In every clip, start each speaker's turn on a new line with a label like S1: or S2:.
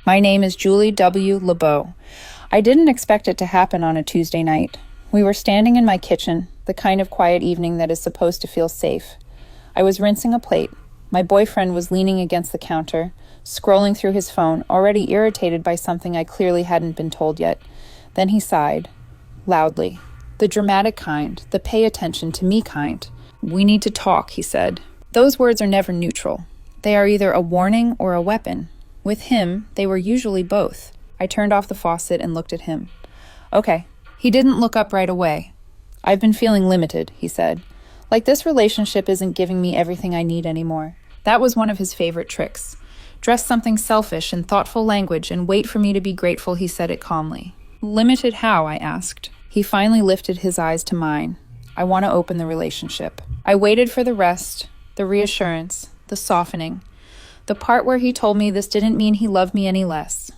S1: My name is Julie W. LeBeau. I didn't expect it to happen on a Tuesday night. We were standing in my kitchen, the kind of quiet evening that is supposed to feel safe. I was rinsing a plate. My boyfriend was leaning against the counter, scrolling through his phone, already irritated by something I clearly hadn't been told yet. Then he sighed, loudly. The dramatic kind, the pay attention to me kind. "We need to talk," he said. Those words are never neutral. They are either a warning or a weapon. With him, they were usually both. I turned off the faucet and looked at him. "Okay." He didn't look up right away. "I've been feeling limited," he said. Like this relationship isn't giving me everything I need anymore. That was one of his favorite tricks. Dress something selfish in thoughtful language and wait for me to be grateful, he said it calmly. "Limited how?" I asked. He finally lifted his eyes to mine. "I want to open the relationship." I waited for the rest, the reassurance, the softening. The part where he told me this didn't mean he loved me any less.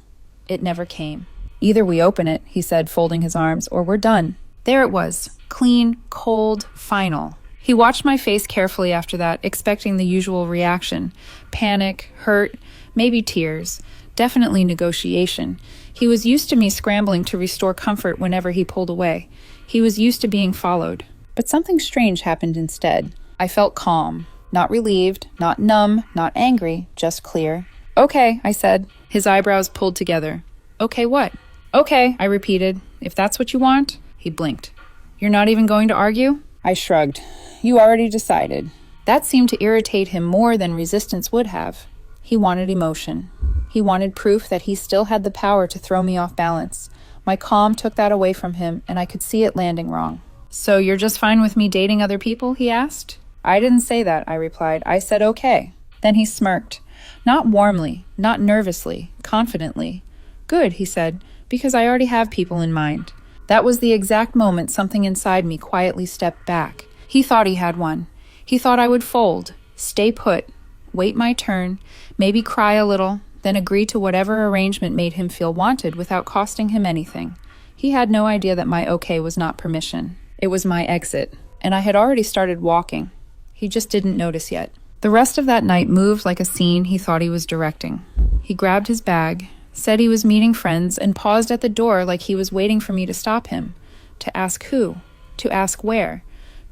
S1: It never came. "Either we open it," he said, folding his arms, "or we're done." There it was, clean, cold, final. He watched my face carefully after that, expecting the usual reaction. Panic, hurt, maybe tears. Definitely negotiation. He was used to me scrambling to restore comfort whenever he pulled away. He was used to being followed. But something strange happened instead. I felt calm. Not relieved, not numb, not angry, just clear. "Okay," I said. His eyebrows pulled together. "Okay, what?" "Okay," I repeated. "If that's what you want." He blinked. "You're not even going to argue?" I shrugged. "You already decided." That seemed to irritate him more than resistance would have. He wanted emotion. He wanted proof that he still had the power to throw me off balance. My calm took that away from him, and I could see it landing wrong. "So you're just fine with me dating other people?" he asked. "I didn't say that," I replied. "I said okay." Then he smirked. Not warmly, not nervously, confidently. "Good," he said, "because I already have people in mind." That was the exact moment something inside me quietly stepped back. He thought he had one. He thought I would fold, stay put, wait my turn, maybe cry a little, then agree to whatever arrangement made him feel wanted without costing him anything. He had no idea that my okay was not permission. It was my exit, and I had already started walking. He just didn't notice yet. The rest of that night moved like a scene he thought he was directing. He grabbed his bag, said he was meeting friends, and paused at the door like he was waiting for me to stop him. To ask who? To ask where?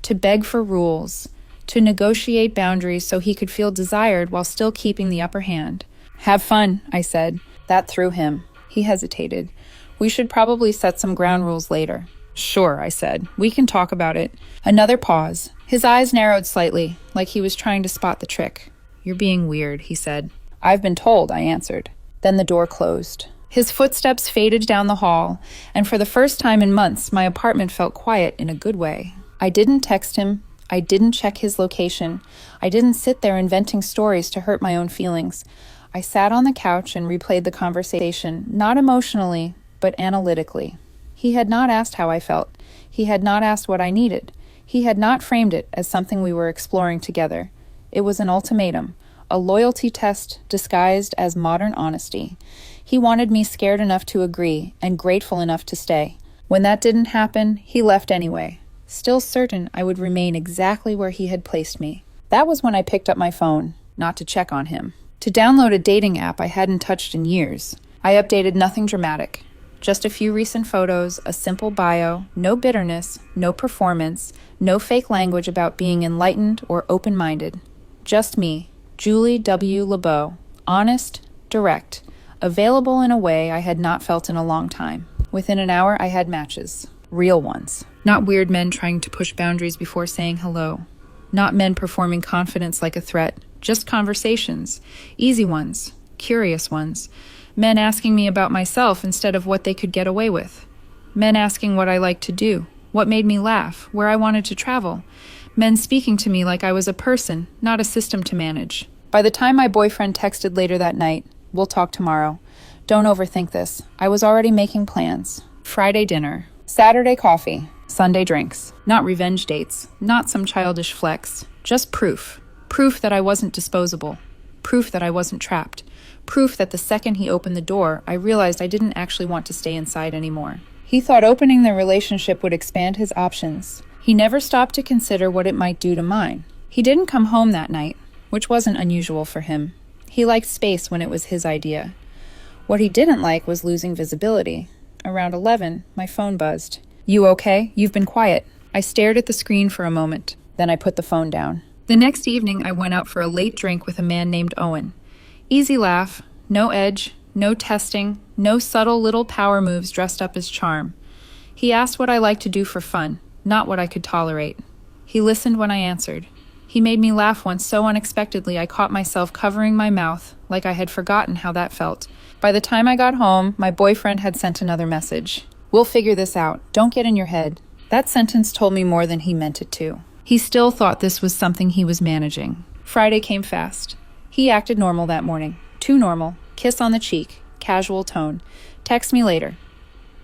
S1: To beg for rules. To negotiate boundaries so he could feel desired while still keeping the upper hand. "Have fun," I said. That threw him. He hesitated. "We should probably set some ground rules later." "Sure," I said. "We can talk about it." Another pause. His eyes narrowed slightly, like he was trying to spot the trick. "You're being weird," he said. "I've been told," I answered. Then the door closed. His footsteps faded down the hall, and for the first time in months, my apartment felt quiet in a good way. I didn't text him. I didn't check his location. I didn't sit there inventing stories to hurt my own feelings. I sat on the couch and replayed the conversation, not emotionally, but analytically. He had not asked how I felt. He had not asked what I needed. He had not framed it as something we were exploring together. It was an ultimatum, a loyalty test disguised as modern honesty. He wanted me scared enough to agree and grateful enough to stay. When that didn't happen, he left anyway, still certain I would remain exactly where he had placed me. That was when I picked up my phone, not to check on him. To download a dating app I hadn't touched in years. I updated nothing dramatic. Just a few recent photos, a simple bio, no bitterness, no performance, no fake language about being enlightened or open-minded. Just me, Julie W. LeBeau, honest, direct, available in a way I had not felt in a long time. Within an hour, I had matches. Real ones. Not weird men trying to push boundaries before saying hello. Not men performing confidence like a threat. Just conversations. Easy ones. Curious ones. Men asking me about myself instead of what they could get away with. Men asking what I liked to do, what made me laugh, where I wanted to travel. Men speaking to me like I was a person, not a system to manage. By the time my boyfriend texted later that night, "We'll talk tomorrow. Don't overthink this," I was already making plans. Friday dinner. Saturday coffee. Sunday drinks. Not revenge dates. Not some childish flex. Just proof. Proof that I wasn't disposable. Proof that I wasn't trapped. Proof that the second he opened the door, I realized I didn't actually want to stay inside anymore. He thought opening the relationship would expand his options. He never stopped to consider what it might do to mine. He didn't come home that night, which wasn't unusual for him. He liked space when it was his idea. What he didn't like was losing visibility. Around 11, my phone buzzed. "You okay? You've been quiet." I stared at the screen for a moment. Then I put the phone down. The next evening, I went out for a late drink with a man named Owen. Easy laugh, no edge, no testing, no subtle little power moves dressed up as charm. He asked what I liked to do for fun, not what I could tolerate. He listened when I answered. He made me laugh once so unexpectedly I caught myself covering my mouth, like I had forgotten how that felt. By the time I got home, my boyfriend had sent another message. "We'll figure this out. Don't get in your head." That sentence told me more than he meant it to. He still thought this was something he was managing. Friday came fast. He acted normal that morning. Too normal. Kiss on the cheek. Casual tone. Text me later.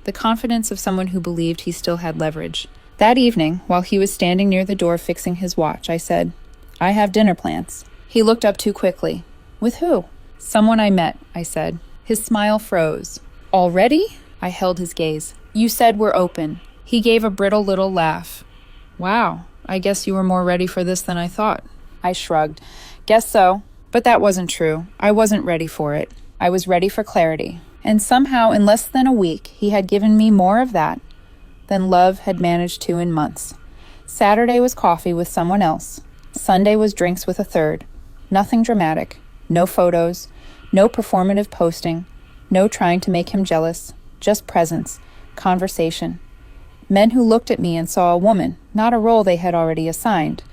S1: The confidence of someone who believed he still had leverage. That evening, while he was standing near the door fixing his watch, I said, "I have dinner plans." He looked up too quickly. "With who?" "Someone I met," I said. His smile froze. "Already?" I held his gaze. "You said we're open." He gave a brittle little laugh. "Wow, I guess you were more ready for this than I thought." I shrugged. "Guess so." But that wasn't true. I wasn't ready for it. I was ready for clarity. And somehow, in less than a week, he had given me more of that than love had managed to in months. Saturday was coffee with someone else. Sunday was drinks with a third. Nothing dramatic. No photos. No performative posting. No trying to make him jealous. Just presence. Conversation. Men who looked at me and saw a woman, not a role they had already assigned.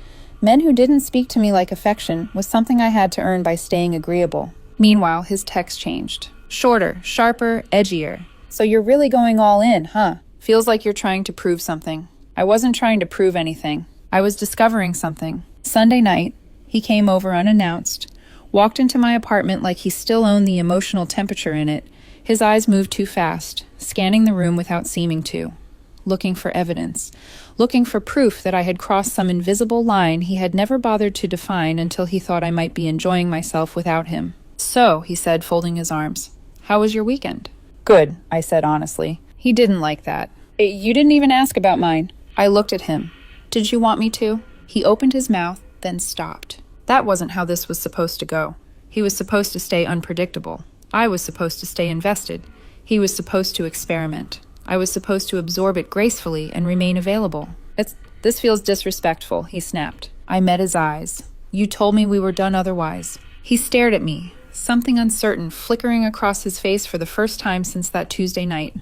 S1: Men who didn't speak to me like affection was something I had to earn by staying agreeable. Meanwhile, his text changed. Shorter, sharper, edgier. "So you're really going all in, huh? Feels like you're trying to prove something." I wasn't trying to prove anything. I was discovering something. Sunday night, he came over unannounced, walked into my apartment like he still owned the emotional temperature in it. His eyes moved too fast, scanning the room without seeming to. Looking for evidence. Looking for proof that I had crossed some invisible line he had never bothered to define until he thought I might be enjoying myself without him. "So," he said, folding his arms, "how was your weekend?" "Good," I said honestly. He didn't like that. "You didn't even ask about mine." I looked at him. "Did you want me to?" He opened his mouth, then stopped. That wasn't how this was supposed to go. He was supposed to stay unpredictable. I was supposed to stay invested. He was supposed to experiment. I was supposed to absorb it gracefully and remain available. This feels disrespectful," he snapped. I met his eyes. "You told me we were done otherwise." He stared at me, something uncertain flickering across his face for the first time since that Tuesday night.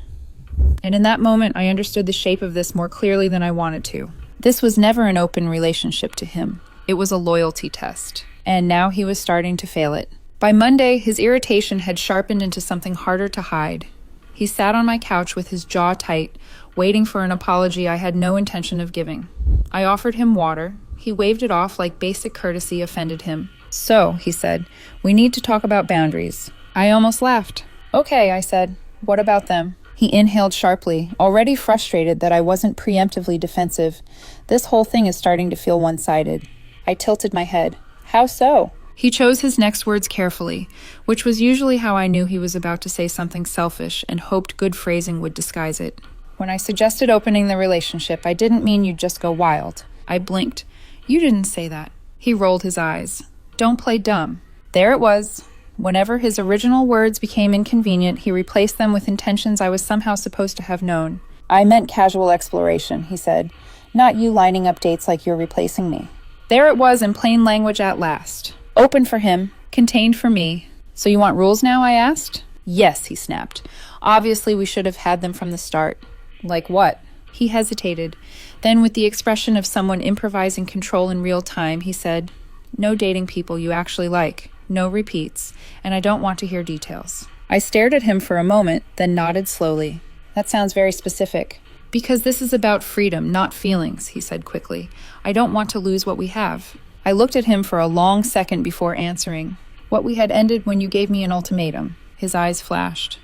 S1: And in that moment, I understood the shape of this more clearly than I wanted to. This was never an open relationship to him. It was a loyalty test. And now he was starting to fail it. By Monday, his irritation had sharpened into something harder to hide. He sat on my couch with his jaw tight, waiting for an apology I had no intention of giving. I offered him water. He waved it off like basic courtesy offended him. "So," he said, "we need to talk about boundaries." I almost laughed. "Okay," I said. "What about them?" He inhaled sharply, already frustrated that I wasn't preemptively defensive. This whole thing is starting to feel one-sided. I tilted my head. "How so?" He chose his next words carefully, which was usually how I knew he was about to say something selfish and hoped good phrasing would disguise it. "When I suggested opening the relationship, I didn't mean you'd just go wild." I blinked. "You didn't say that." He rolled his eyes. "Don't play dumb." There it was. Whenever his original words became inconvenient, he replaced them with intentions I was somehow supposed to have known. "I meant casual exploration," he said. "Not you lining up dates like you're replacing me." There it was in plain language at last. Open for him, contained for me. "So you want rules now?" I asked. "Yes," he snapped. "Obviously we should have had them from the start." "Like what?" He hesitated. Then, with the expression of someone improvising control in real time, he said, "No dating people you actually like. No repeats. And I don't want to hear details." I stared at him for a moment, then nodded slowly. "That sounds very specific." "Because this is about freedom, not feelings," he said quickly. "I don't want to lose what we have." I looked at him for a long second before answering. "What we had ended when you gave me an ultimatum." His eyes flashed.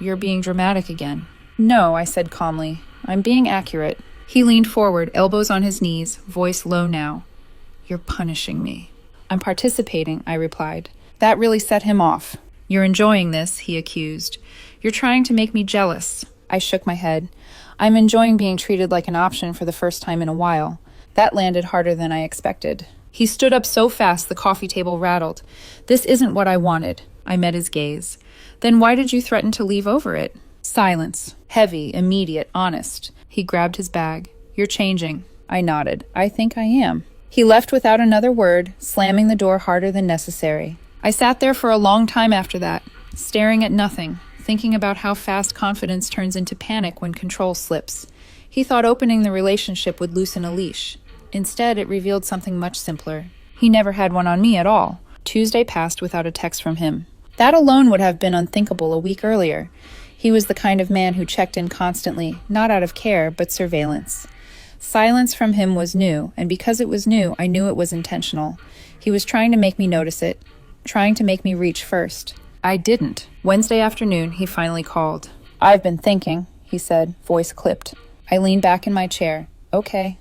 S1: "You're being dramatic again." "No," I said calmly. "I'm being accurate." He leaned forward, elbows on his knees, voice low now. "You're punishing me." "I'm participating," I replied. That really set him off. "You're enjoying this," he accused. "You're trying to make me jealous." I shook my head. "I'm enjoying being treated like an option for the first time in a while." That landed harder than I expected. He stood up so fast the coffee table rattled. "This isn't what I wanted." I met his gaze. Then why did you threaten to leave over it? Silence. Heavy, immediate, honest. He grabbed his bag. You're changing. I nodded. I think I am. He left without another word, slamming the door harder than necessary. I sat there for a long time after that, staring at nothing, thinking about how fast confidence turns into panic when control slips. He thought opening the relationship would loosen a leash. Instead, it revealed something much simpler. He never had one on me at all. Tuesday passed without a text from him. That alone would have been unthinkable a week earlier. He was the kind of man who checked in constantly, not out of care, but surveillance. Silence from him was new, and because it was new, I knew it was intentional. He was trying to make me notice it, trying to make me reach first. I didn't. Wednesday afternoon, he finally called. I've been thinking, he said, voice clipped. I leaned back in my chair. Okay.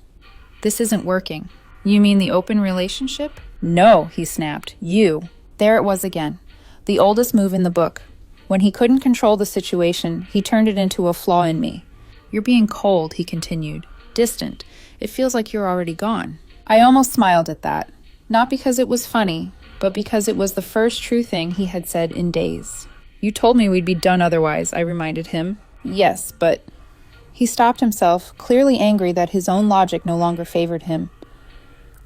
S1: This isn't working. You mean the open relationship? No, he snapped. You. There it was again. The oldest move in the book. When he couldn't control the situation, he turned it into a flaw in me. You're being cold, he continued. Distant. It feels like you're already gone. I almost smiled at that. Not because it was funny, but because it was the first true thing he had said in days. You told me we'd be done otherwise, I reminded him. Yes, but... He stopped himself, clearly angry that his own logic no longer favored him.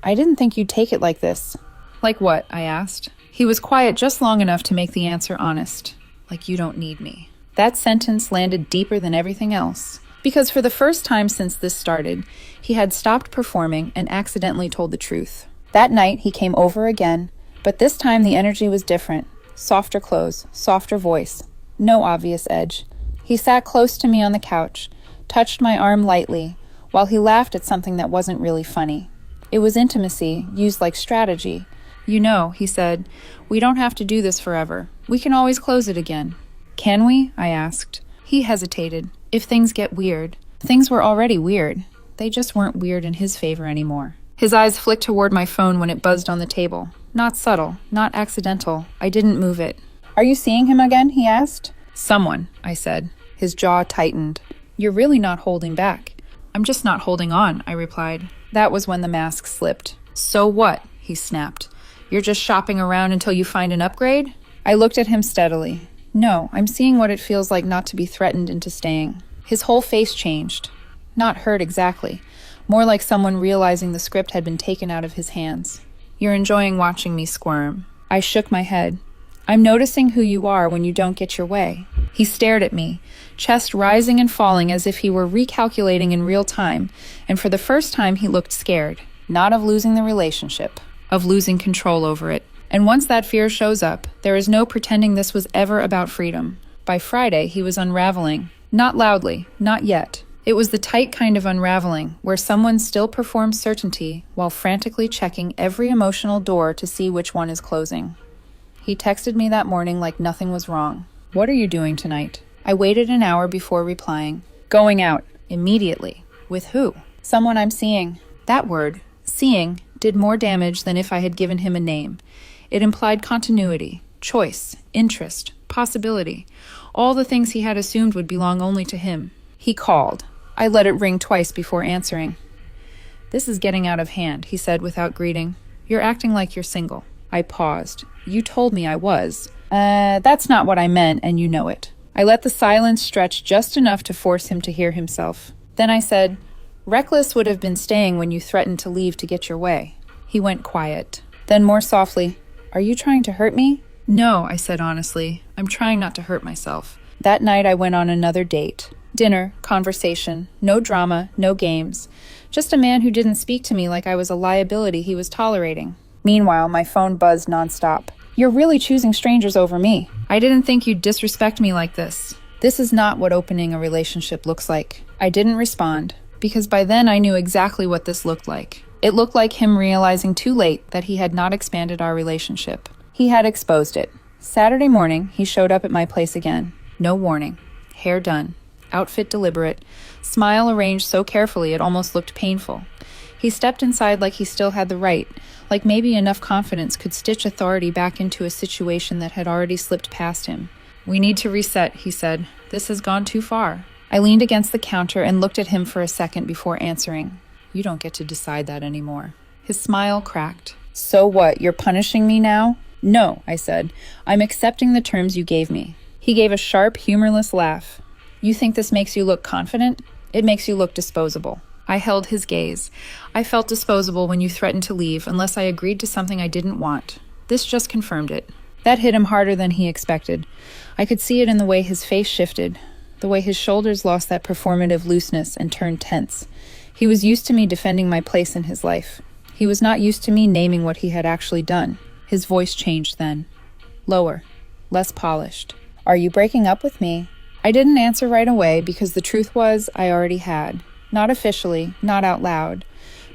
S1: I didn't think you'd take it like this. Like what? I asked. He was quiet just long enough to make the answer honest. Like you don't need me. That sentence landed deeper than everything else. Because for the first time since this started, he had stopped performing and accidentally told the truth. That night, he came over again, but this time the energy was different. Softer clothes, softer voice, no obvious edge. He sat close to me on the couch, touched my arm lightly, while he laughed at something that wasn't really funny. It was intimacy, used like strategy. You know, he said, we don't have to do this forever. We can always close it again. Can we? I asked. He hesitated. If things get weird. Things were already weird. They just weren't weird in his favor anymore. His eyes flicked toward my phone when it buzzed on the table. Not subtle, not accidental. I didn't move it. Are you seeing him again? He asked. Someone, I said. His jaw tightened. You're really not holding back. I'm just not holding on, I replied. That was when the mask slipped. So what? He snapped. You're just shopping around until you find an upgrade? I looked at him steadily. No, I'm seeing what it feels like not to be threatened into staying. His whole face changed. Not hurt exactly. More like someone realizing the script had been taken out of his hands. You're enjoying watching me squirm. I shook my head. I'm noticing who you are when you don't get your way. He stared at me, chest rising and falling as if he were recalculating in real time, and for the first time he looked scared. Not of losing the relationship, of losing control over it. And once that fear shows up, there is no pretending this was ever about freedom. By Friday, he was unraveling. Not loudly, not yet. It was the tight kind of unraveling, where someone still performs certainty while frantically checking every emotional door to see which one is closing. He texted me that morning like nothing was wrong. What are you doing tonight? I waited an hour before replying. Going out. Immediately. With who? Someone I'm seeing. That word, seeing, did more damage than if I had given him a name. It implied continuity, choice, interest, possibility, all the things he had assumed would belong only to him. He called. I let it ring twice before answering. This is getting out of hand, he said without greeting. You're acting like you're single. I paused. You told me I was. That's not what I meant, and you know it. I let the silence stretch just enough to force him to hear himself. Then I said, reckless would have been staying when you threatened to leave to get your way. He went quiet. Then more softly, are you trying to hurt me? No, I said honestly. I'm trying not to hurt myself. That night I went on another date. Dinner, conversation, no drama, no games. Just a man who didn't speak to me like I was a liability he was tolerating. Meanwhile, my phone buzzed nonstop. You're really choosing strangers over me. I didn't think you'd disrespect me like this. This is not what opening a relationship looks like. I didn't respond, because by then I knew exactly what this looked like. It looked like him realizing too late that he had not expanded our relationship. He had exposed it. Saturday morning, he showed up at my place again. No warning. Hair done. Outfit deliberate. Smile arranged so carefully it almost looked painful. He stepped inside like he still had the right, like maybe enough confidence could stitch authority back into a situation that had already slipped past him. We need to reset, he said. This has gone too far. I leaned against the counter and looked at him for a second before answering. You don't get to decide that anymore. His smile cracked. So what, you're punishing me now? No, I said. I'm accepting the terms you gave me. He gave a sharp, humorless laugh. You think this makes you look confident? It makes you look disposable. I held his gaze. I felt disposable when you threatened to leave unless I agreed to something I didn't want. This just confirmed it. That hit him harder than he expected. I could see it in the way his face shifted, the way his shoulders lost that performative looseness and turned tense. He was used to me defending my place in his life. He was not used to me naming what he had actually done. His voice changed then. Lower, less polished. Are you breaking up with me? I didn't answer right away because the truth was I already had. Not officially, not out loud.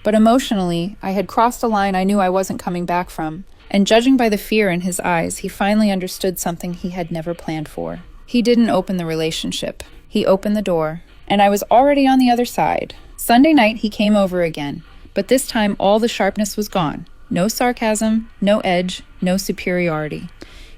S1: But emotionally, I had crossed a line I knew I wasn't coming back from. And judging by the fear in his eyes, he finally understood something he had never planned for. He didn't open the relationship. He opened the door. And I was already on the other side. Sunday night, he came over again. But this time, all the sharpness was gone. No sarcasm, no edge, no superiority.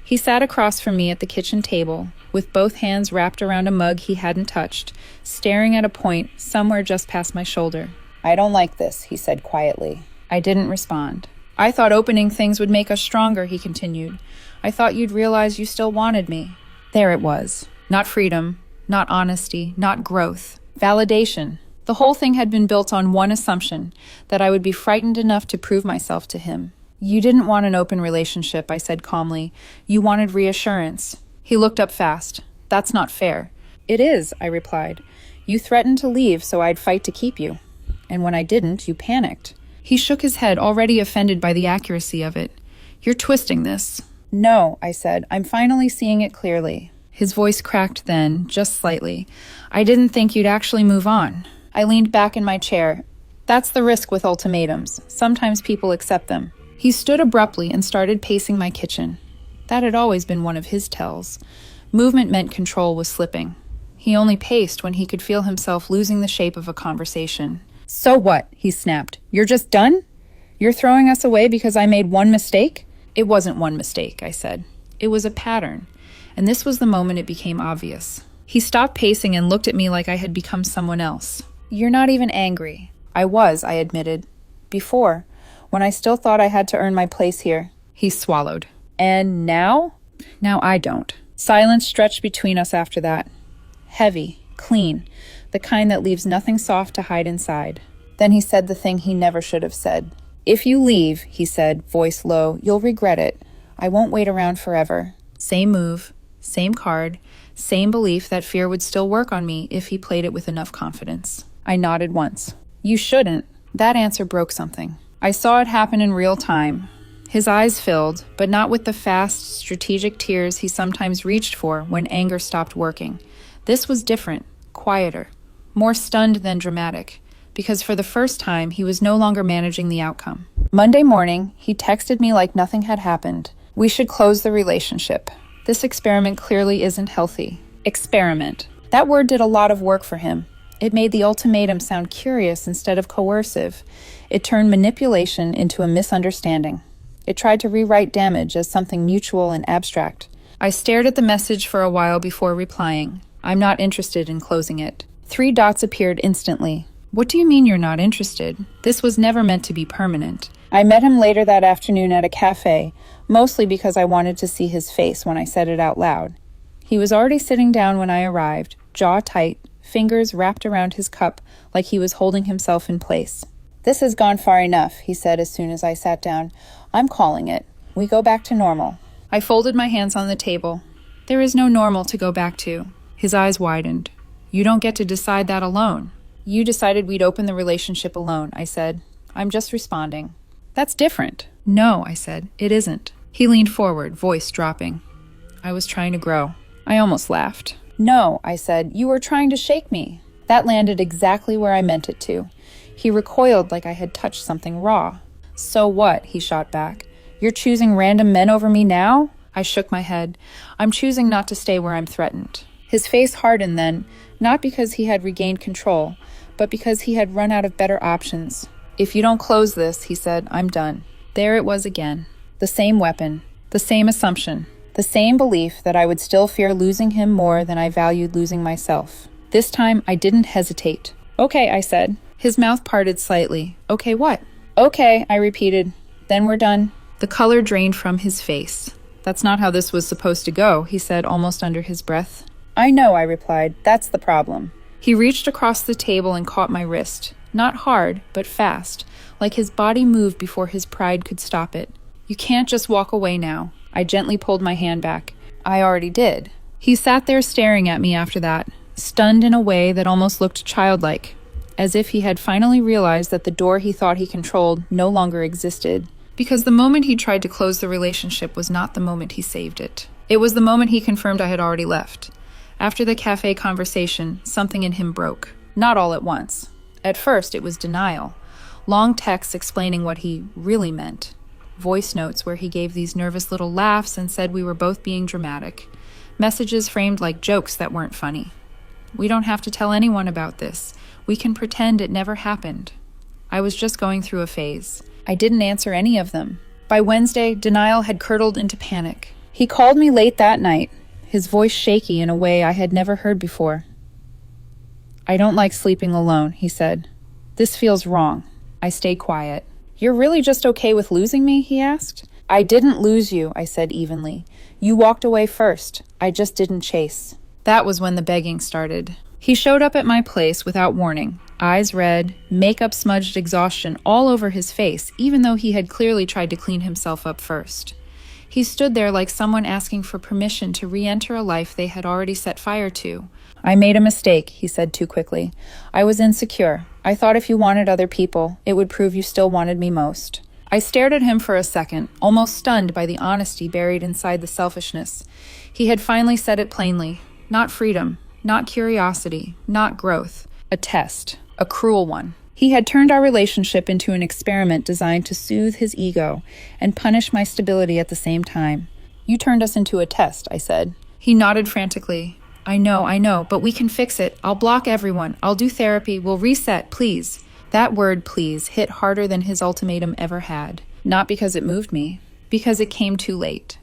S1: He sat across from me at the kitchen table, with both hands wrapped around a mug he hadn't touched, staring at a point somewhere just past my shoulder. I don't like this, he said quietly. I didn't respond. I thought opening things would make us stronger, he continued. I thought you'd realize you still wanted me. There it was. Not freedom, not honesty, not growth. Validation. The whole thing had been built on one assumption, that I would be frightened enough to prove myself to him. You didn't want an open relationship, I said calmly. You wanted reassurance. He looked up fast. That's not fair. It is, I replied. You threatened to leave so I'd fight to keep you. And when I didn't, you panicked. He shook his head, already offended by the accuracy of it. You're twisting this. No, I said. I'm finally seeing it clearly. His voice cracked then, just slightly. I didn't think you'd actually move on. I leaned back in my chair. That's the risk with ultimatums. Sometimes people accept them. He stood abruptly and started pacing my kitchen. That had always been one of his tells. Movement meant control was slipping. He only paced when he could feel himself losing the shape of a conversation. So what? He snapped. You're just done? You're throwing us away because I made one mistake? It wasn't one mistake, I said. It was a pattern. And this was the moment it became obvious. He stopped pacing and looked at me like I had become someone else. You're not even angry. I was, I admitted. Before, when I still thought I had to earn my place here. He swallowed. And now? Now I don't. Silence stretched between us after that. Heavy, clean, the kind that leaves nothing soft to hide inside. Then he said the thing he never should have said. If you leave, he said, voice low, you'll regret it. I won't wait around forever. Same move, same card, same belief that fear would still work on me if he played it with enough confidence. I nodded once. You shouldn't. That answer broke something. I saw it happen in real time. His eyes filled, but not with the fast, strategic tears he sometimes reached for when anger stopped working. This was different, quieter, more stunned than dramatic, because for the first time he was no longer managing the outcome. Monday morning, he texted me like nothing had happened. We should close the relationship. This experiment clearly isn't healthy. Experiment. That word did a lot of work for him. It made the ultimatum sound curious instead of coercive. It turned manipulation into a misunderstanding. It tried to rewrite damage as something mutual and abstract. I stared at the message for a while before replying. I'm not interested in closing it. 3 dots appeared instantly. What do you mean you're not interested? This was never meant to be permanent. I met him later that afternoon at a cafe, mostly because I wanted to see his face when I said it out loud. He was already sitting down when I arrived, jaw tight, fingers wrapped around his cup like he was holding himself in place. This has gone far enough, he said as soon as I sat down. I'm calling it. We go back to normal. I folded my hands on the table. There is no normal to go back to. His eyes widened. You don't get to decide that alone. You decided we'd open the relationship alone, I said. I'm just responding. That's different. No, I said. It isn't. He leaned forward, voice dropping. I was trying to grow. I almost laughed. No, I said. You were trying to shake me. That landed exactly where I meant it to. He recoiled like I had touched something raw. So what? He shot back. You're choosing random men over me now? I shook my head. I'm choosing not to stay where I'm threatened. His face hardened then, not because he had regained control, but because he had run out of better options. If you don't close this, he said, I'm done. There it was again. The same weapon, the same assumption, the same belief that I would still fear losing him more than I valued losing myself. This time, I didn't hesitate. Okay, I said. His mouth parted slightly. Okay, what? Okay, I repeated. Then we're done. The color drained from his face. That's not how this was supposed to go, he said almost under his breath. I know, I replied. That's the problem. He reached across the table and caught my wrist. Not hard, but fast, like his body moved before his pride could stop it. You can't just walk away now. I gently pulled my hand back. I already did. He sat there staring at me after that, stunned in a way that almost looked childlike, as if he had finally realized that the door he thought he controlled no longer existed, because the moment he tried to close the relationship was not the moment he saved it. It was the moment he confirmed I had already left. After the cafe conversation, something in him broke. Not all at once. At first, it was denial. Long texts explaining what he really meant. Voice notes where he gave these nervous little laughs and said we were both being dramatic. Messages framed like jokes that weren't funny. We don't have to tell anyone about this. We can pretend it never happened. I was just going through a phase. I didn't answer any of them. By Wednesday, denial had curdled into panic. He called me late that night, his voice shaky in a way I had never heard before. I don't like sleeping alone, he said. This feels wrong. I stayed quiet. You're really just okay with losing me, he asked. I didn't lose you, I said evenly. You walked away first. I just didn't chase. That was when the begging started. He showed up at my place without warning, eyes red, makeup smudged exhaustion all over his face, even though he had clearly tried to clean himself up first. He stood there like someone asking for permission to re-enter a life they had already set fire to. I made a mistake, he said too quickly. I was insecure. I thought if you wanted other people, it would prove you still wanted me most. I stared at him for a second, almost stunned by the honesty buried inside the selfishness. He had finally said it plainly. Not freedom, not curiosity, not growth. A test, a cruel one. He had turned our relationship into an experiment designed to soothe his ego and punish my stability at the same time. You turned us into a test, I said. He nodded frantically. I know, but we can fix it. I'll block everyone. I'll do therapy. We'll reset, please. That word, please, hit harder than his ultimatum ever had. Not because it moved me, because it came too late.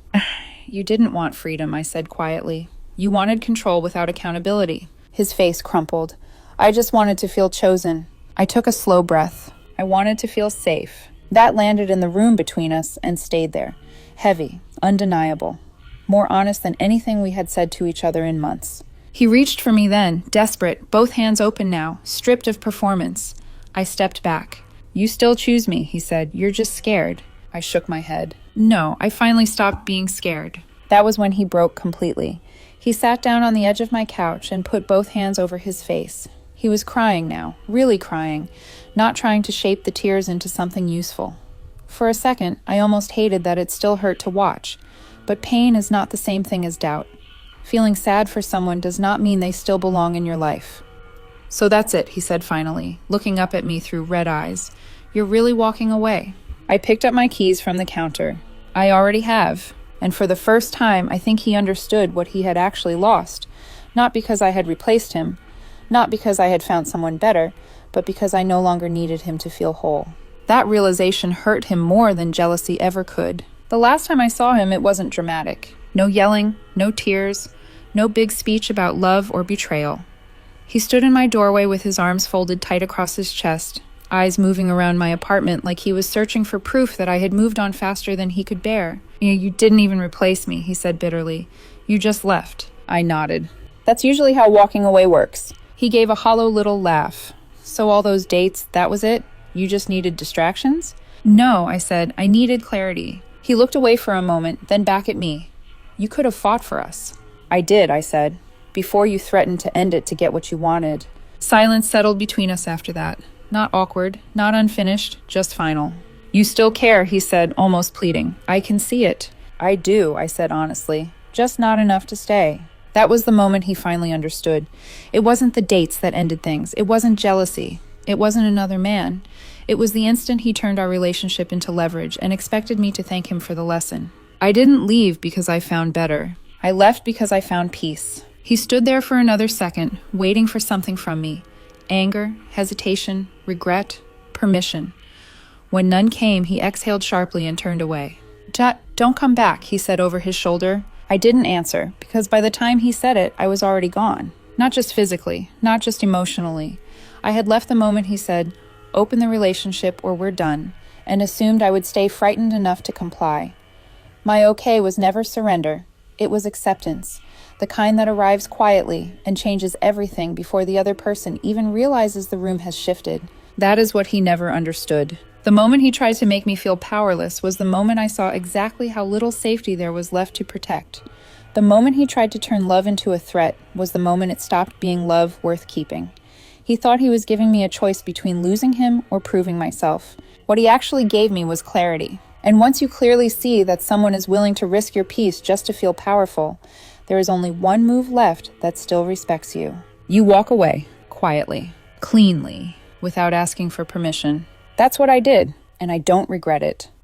S1: You didn't want freedom, I said quietly. You wanted control without accountability. His face crumpled. I just wanted to feel chosen. I took a slow breath. I wanted to feel safe. That landed in the room between us and stayed there. Heavy, undeniable. More honest than anything we had said to each other in months. He reached for me then, desperate, both hands open now, stripped of performance. I stepped back. You still choose me, he said. You're just scared. I shook my head. No, I finally stopped being scared. That was when he broke completely. He sat down on the edge of my couch and put both hands over his face. He was crying now, really crying, not trying to shape the tears into something useful. For a second, I almost hated that it still hurt to watch, but pain is not the same thing as doubt. Feeling sad for someone does not mean they still belong in your life. So that's it, he said finally, looking up at me through red eyes. You're really walking away. I picked up my keys from the counter. I already have, and for the first time, I think he understood what he had actually lost, not because I had replaced him, not because I had found someone better, but because I no longer needed him to feel whole. That realization hurt him more than jealousy ever could. The last time I saw him, it wasn't dramatic. No yelling, no tears, no big speech about love or betrayal. He stood in my doorway with his arms folded tight across his chest, eyes moving around my apartment like he was searching for proof that I had moved on faster than he could bear. You didn't even replace me, he said bitterly. You just left. I nodded. That's usually how walking away works. He gave a hollow little laugh. So all those dates, that was it? You just needed distractions? No, I said. I needed clarity. He looked away for a moment, then back at me. You could have fought for us. I did, I said, before you threatened to end it to get what you wanted. Silence settled between us after that. Not awkward, not unfinished, just final. You still care, he said, almost pleading. I can see it. I do, I said honestly. Just not enough to stay. That was the moment he finally understood. It wasn't the dates that ended things. It wasn't jealousy. It wasn't another man. It was the instant he turned our relationship into leverage and expected me to thank him for the lesson. I didn't leave because I found better. I left because I found peace. He stood there for another second, waiting for something from me. Anger, hesitation, regret, permission. When none came, he exhaled sharply and turned away. Don't come back, he said over his shoulder. I didn't answer, because by the time he said it, I was already gone. Not just physically, not just emotionally. I had left the moment he said, open the relationship or we're done, and assumed I would stay frightened enough to comply. My okay was never surrender. It was acceptance, the kind that arrives quietly and changes everything before the other person even realizes the room has shifted. That is what he never understood. The moment he tried to make me feel powerless was the moment I saw exactly how little safety there was left to protect. The moment he tried to turn love into a threat was the moment it stopped being love worth keeping. He thought he was giving me a choice between losing him or proving myself. What he actually gave me was clarity. And once you clearly see that someone is willing to risk your peace just to feel powerful, there is only one move left that still respects you. You walk away, quietly, cleanly, without asking for permission. That's what I did, and I don't regret it.